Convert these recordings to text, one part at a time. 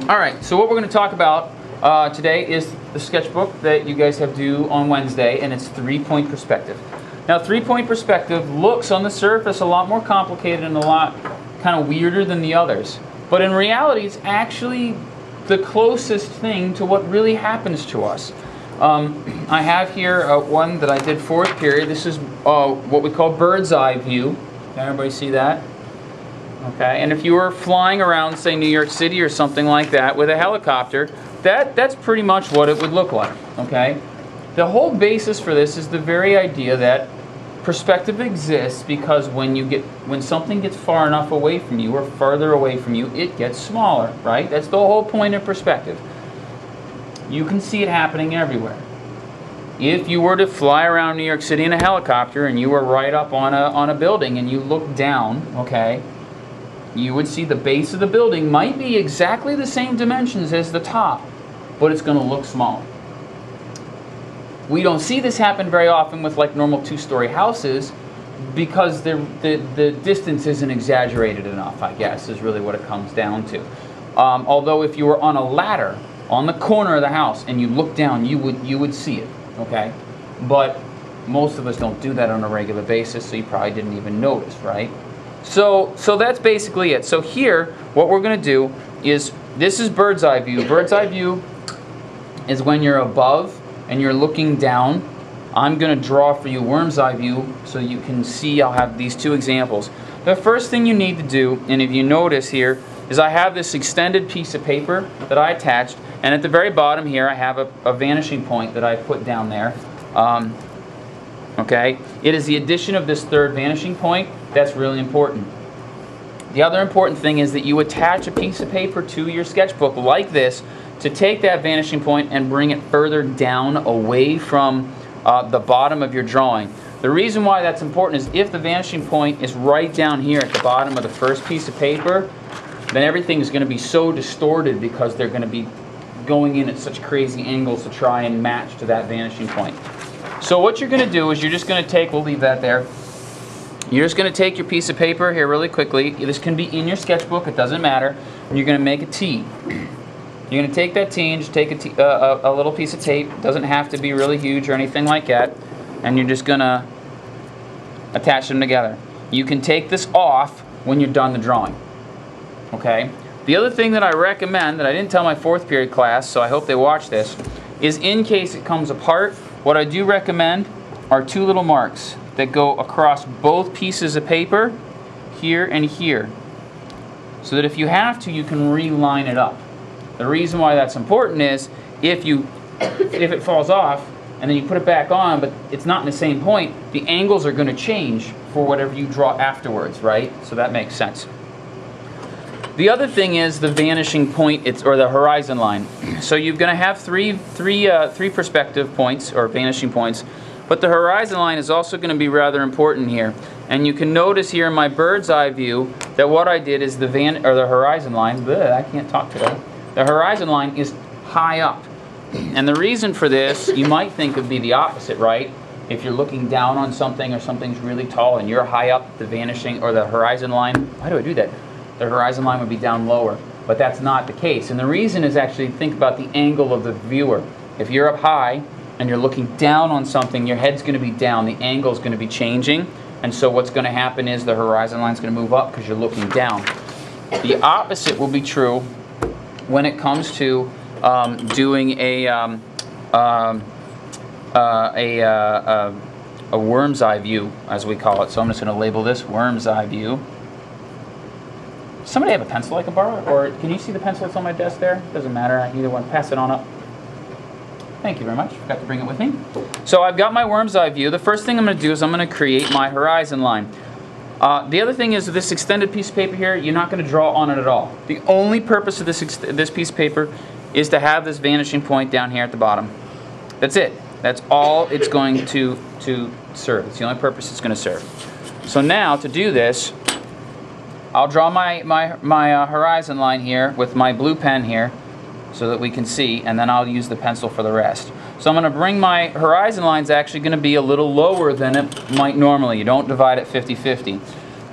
Alright, so what we're going to talk about today is the sketchbook that you guys have due on Wednesday, and it's three-point perspective. Now, three-point perspective looks on the surface a lot more complicated and a lot kind of weirder than the others. But in reality, it's actually the closest thing to what really happens to us. I have here one that I did 4th period. This is what we call bird's eye view. Can everybody see that? Okay, and if you were flying around, say, New York City or something like that with a helicopter, that's pretty much what it would look like, okay? The whole basis for this is the very idea that perspective exists because when something gets far enough away from you or further away from you, it gets smaller, right? That's the whole point of perspective. You can see it happening everywhere. If you were to fly around New York City in a helicopter and you were right up on a building and you look down, okay, you would see the base of the building might be exactly the same dimensions as the top, but it's going to look smaller. We don't see this happen very often with like normal 2-story houses because the distance isn't exaggerated enough, I guess, is really what it comes down to. Although if you were on a ladder on the corner of the house and you look down, you would see it, okay? But most of us don't do that on a regular basis, so you probably didn't even notice, right? So that's basically it. So here, what we're going to do is, this is bird's eye view. Bird's eye view is when you're above and you're looking down. I'm going to draw for you worm's eye view so you can see. I'll have these 2 examples. The first thing you need to do, and if you notice here, is I have this extended piece of paper that I attached, and at the very bottom here I have a vanishing point that I put down there. Okay, it is the addition of this 3rd vanishing point that's really important. The other important thing is that you attach a piece of paper to your sketchbook like this to take that vanishing point and bring it further down away from the bottom of your drawing. The reason why that's important is if the vanishing point is right down here at the bottom of the first piece of paper, then everything is going to be so distorted because they're going to be going in at such crazy angles to try and match to that vanishing point. So what you're going to do is you're just going to take, we'll leave that there, you're just going to take your piece of paper here really quickly. This can be in your sketchbook, it doesn't matter, and you're going to make a T. You're going to take that T and just take a little piece of tape. It doesn't have to be really huge or anything like that, and you're just going to attach them together. You can take this off when you're done the drawing. Okay? The other thing that I recommend, that I didn't tell my 4th period class, so I hope they watch this, is in case it comes apart, what I do recommend are 2 little marks that go across both pieces of paper, here and here, so that if you have to, you can reline it up. The reason why that's important is if it falls off and then you put it back on, but it's not in the same point, the angles are going to change for whatever you draw afterwards, right? So that makes sense. The other thing is the vanishing point, or the horizon line. So you're going to have three perspective points, or vanishing points, but the horizon line is also going to be rather important here. And you can notice here in my bird's eye view that what I did is the horizon line, I can't talk today, the horizon line is high up. And the reason for this, you might think would be the opposite, right? If you're looking down on something or something's really tall and you're high up, the vanishing, or the horizon line, why do I do that? The horizon line would be down lower, but that's not the case. And the reason is actually think about the angle of the viewer. If you're up high and you're looking down on something, your head's going to be down, the angle is going to be changing, and so what's going to happen is the horizon line is going to move up because you're looking down. The opposite will be true when it comes to doing a worm's eye view, as we call it. So I'm just going to label this worm's eye view. Somebody have a pencil I can borrow? Or can you see the pencil that's on my desk there? Doesn't matter, either one. Pass it on up. Thank you very much. Forgot to bring it with me. So I've got my worm's eye view. The first thing I'm going to do is I'm going to create my horizon line. The other thing is this extended piece of paper here, you're not going to draw on it at all. The only purpose of this piece of paper is to have this vanishing point down here at the bottom. That's it. That's all it's going to serve. It's the only purpose it's going to serve. So now to do this, I'll draw my horizon line here with my blue pen here so that we can see, and then I'll use the pencil for the rest. So I'm going to bring my horizon line's actually going to be a little lower than it might normally. You don't divide it 50-50.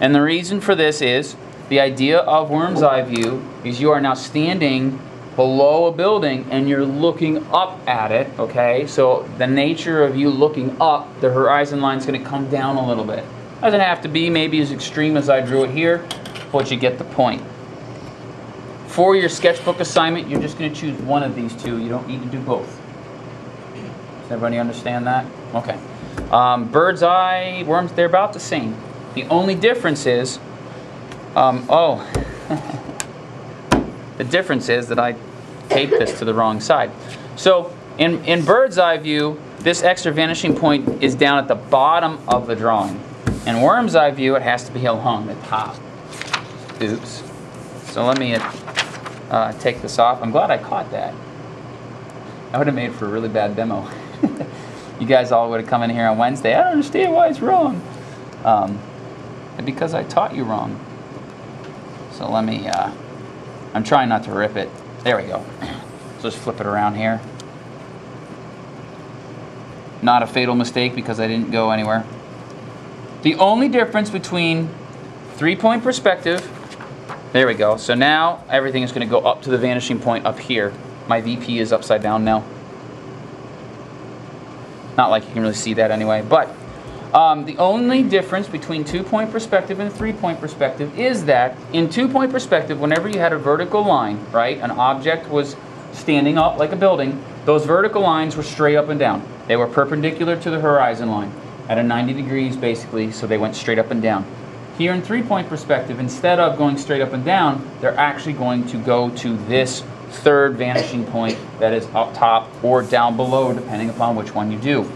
And the reason for this is the idea of worm's eye view is you are now standing below a building and you're looking up at it, okay? So the nature of you looking up, the horizon line is going to come down a little bit. Doesn't have to be maybe as extreme as I drew it here, but you get the point. For your sketchbook assignment, you're just going to choose one of these two. You don't need to do both. Does everybody understand that? Okay. Bird's eye, worms, they're about the same. The only difference is, the difference is that I taped this to the wrong side. So in bird's eye view, this extra vanishing point is down at the bottom of the drawing. In worm's eye view, it has to be hung at the top. Oops. So let me take this off. I'm glad I caught that. That would have made for a really bad demo. You guys all would have come in here on Wednesday. I don't understand why it's wrong. Because I taught you wrong. So let me, I'm trying not to rip it. There we go. So just flip it around here. Not a fatal mistake because I didn't go anywhere. The only difference between 3-point perspective, there we go. So now everything is going to go up to the vanishing point up here. My VP is upside down now. Not like you can really see that anyway, but the only difference between 2-point perspective and 3-point perspective is that in 2-point perspective, whenever you had a vertical line, right, an object was standing up like a building, those vertical lines were straight up and down. They were perpendicular to the horizon line at a 90 degrees basically, so they went straight up and down. Here in 3-point perspective, instead of going straight up and down, they're actually going to go to this third vanishing point that is up top or down below, depending upon which one you do.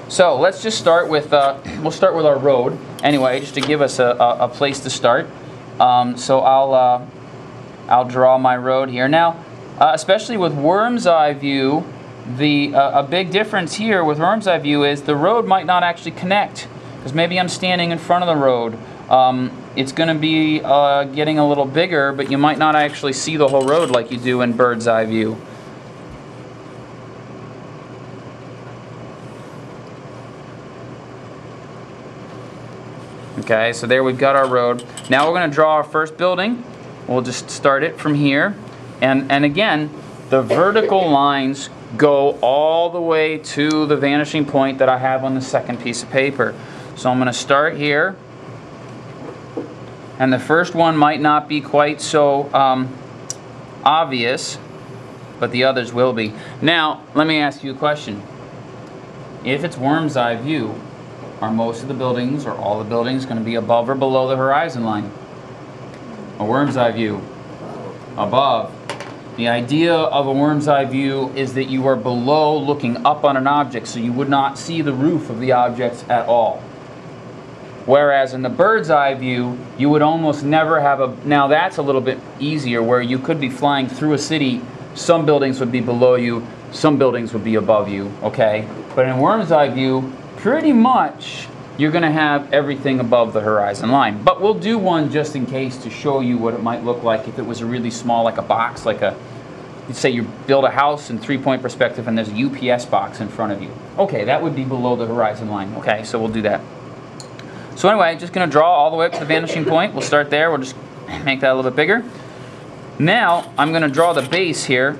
So let's just start with, we'll start with our road anyway, just to give us a place to start. So I'll draw my road here. Now, especially with worm's eye view, a big difference here with worm's eye view is the road might not actually connect, because maybe I'm standing in front of the road. It's going to be getting a little bigger, but you might not actually see the whole road like you do in bird's eye view. Okay, so there we've got our road. Now we're going to draw our first building. We'll just start it from here. And again, the vertical lines go all the way to the vanishing point that I have on the second piece of paper. So I'm going to start here. And the first one might not be quite so obvious, but the others will be. Now, let me ask you a question. If it's worm's eye view, are most of the buildings or all the buildings going to be above or below the horizon line? A worm's eye view, above. The idea of a worm's eye view is that you are below looking up on an object, so you would not see the roof of the objects at all. Whereas in the bird's eye view, you would almost never have a... Now that's a little bit easier, where you could be flying through a city, some buildings would be below you, some buildings would be above you, okay? But in worm's eye view, pretty much you're going to have everything above the horizon line. But we'll do one just in case to show you what it might look like if it was a really small, like a box, like a... You'd say you build a house in 3-point perspective and there's a UPS box in front of you. Okay, that would be below the horizon line. Okay, so we'll do that. So anyway, just going to draw all the way up to the vanishing point. We'll start there. We'll just make that a little bit bigger. Now, I'm going to draw the base here.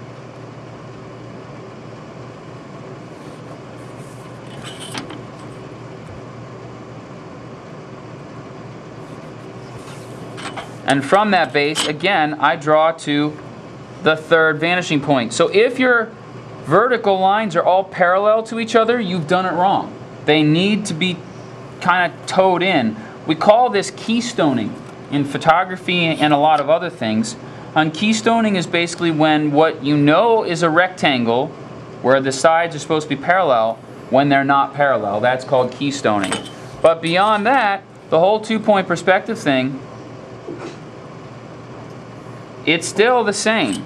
And from that base, again, I draw to the third vanishing point. So if your vertical lines are all parallel to each other, you've done it wrong. They need to be kind of towed in. We call this keystoning in photography and a lot of other things. And keystoning is basically when what you know is a rectangle, where the sides are supposed to be parallel, when they're not parallel. That's called keystoning. But beyond that, the whole 2-point perspective thing, it's still the same.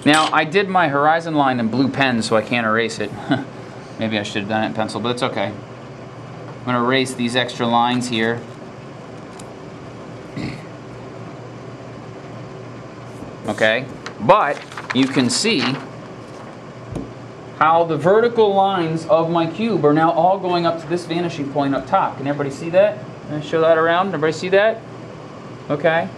Now, I did my horizon line in blue pen, so I can't erase it. Maybe I should have done it in pencil, but it's okay. I'm going to erase these extra lines here. Okay, but you can see how the vertical lines of my cube are now all going up to this vanishing point up top. Can everybody see that? Can I show that around? Everybody see that? Okay.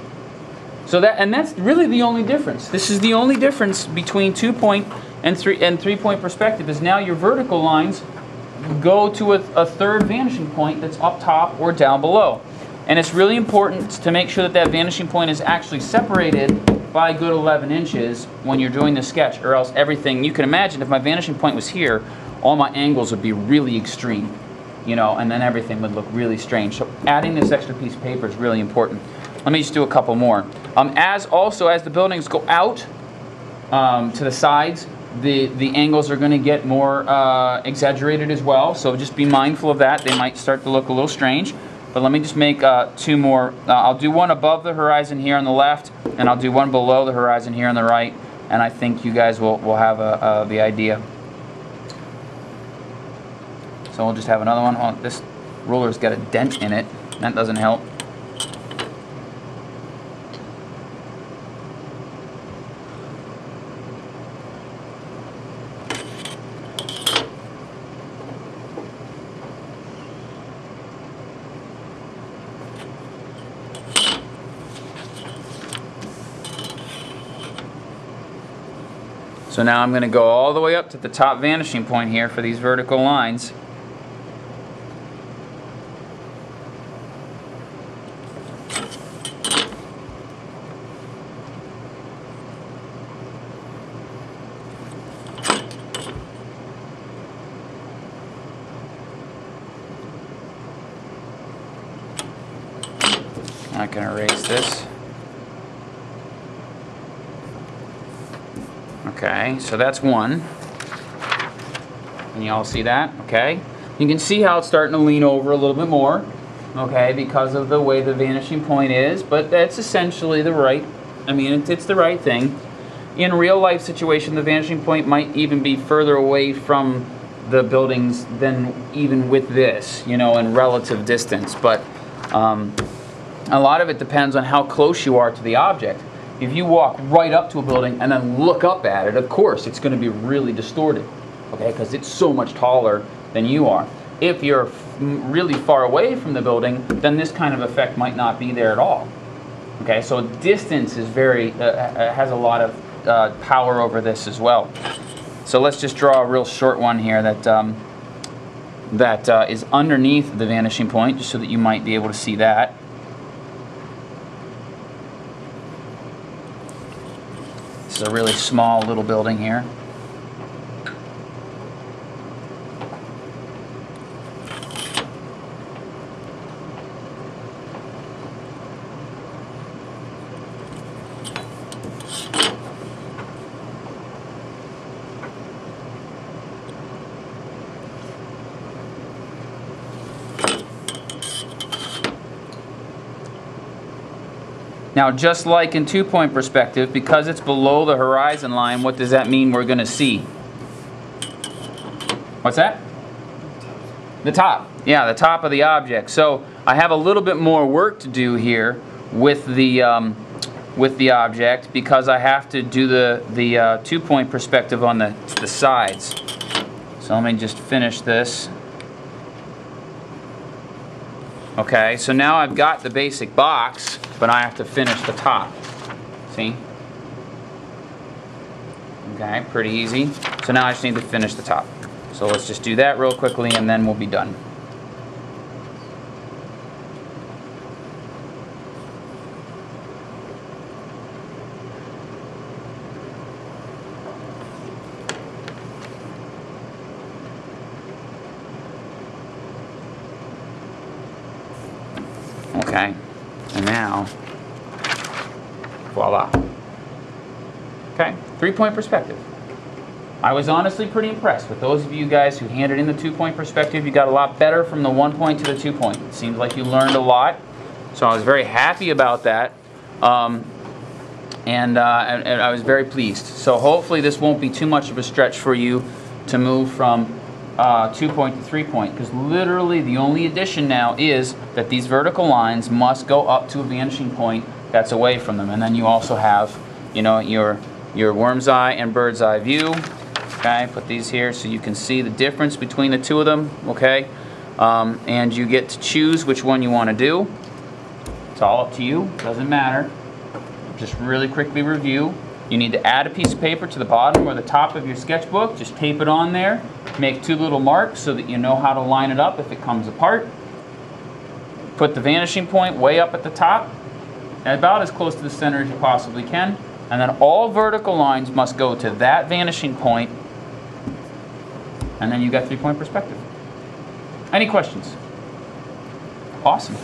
So that's really the only difference. This is the only difference between 2-point and 3-point perspective, is now your vertical lines go to a third vanishing point that's up top or down below. And it's really important to make sure that that vanishing point is actually separated by a good 11 inches when you're doing the sketch, or else everything, you can imagine if my vanishing point was here, all my angles would be really extreme, you know, and then everything would look really strange. So adding this extra piece of paper is really important. Let me just do a couple more. As the buildings go out to the sides, the angles are going to get more exaggerated as well, so just be mindful of that. They might start to look a little strange. But let me just make 2 more. I'll do one above the horizon here on the left, and I'll do one below the horizon here on the right, and I think you guys will have the idea. So we'll just have another one. Oh, this ruler's got a dent in it. That doesn't help. So now I'm going to go all the way up to the top vanishing point here for these vertical lines. I can erase this. Okay, so that's one. Can you all see that? Okay. You can see how it's starting to lean over a little bit more, okay, because of the way the vanishing point is, but that's essentially the right, it's the right thing. In real life situation, the vanishing point might even be further away from the buildings than even with this, you know, in relative distance, but a lot of it depends on how close you are to the object. If you walk right up to a building and then look up at it, of course, it's going to be really distorted, okay, because it's so much taller than you are. If you're really far away from the building, then this kind of effect might not be there at all. Okay, so distance is has a lot of power over this as well. So let's just draw a real short one here that is underneath the vanishing point, just so that you might be able to see that. This is a really small little building here. Now, just like in 2-point perspective, because it's below the horizon line, what does that mean we're going to see? What's that? The top. Yeah, the top of the object. So I have a little bit more work to do here with the object, because I have to do the 2-point perspective on the sides. So let me just finish this. Okay, so now I've got the basic box, but I have to finish the top. See? Okay, pretty easy. So now I just need to finish the top. So let's just do that real quickly, and then we'll be done. Okay, and now, voila. Okay, 3-point perspective. I was honestly pretty impressed with those of you guys who handed in the 2-point perspective. You got a lot better from the 1-point to the 2-point. It seems like you learned a lot, so I was very happy about that, and I was very pleased. So hopefully this won't be too much of a stretch for you to move from 2-point to 3-point, because literally the only addition now is that these vertical lines must go up to a vanishing point that's away from them, and then you also have, you know, your worm's eye and bird's eye view. Okay, put these here so you can see the difference between the two of them. Okay, and you get to choose which one you want to do. It's all up to you, doesn't matter. Just really quickly review. You need to add a piece of paper to the bottom or the top of your sketchbook. Just tape it on there. Make 2 little marks so that you know how to line it up if it comes apart. Put the vanishing point way up at the top, about as close to the center as you possibly can. And then all vertical lines must go to that vanishing point. And then you got 3-point perspective. Any questions? Awesome.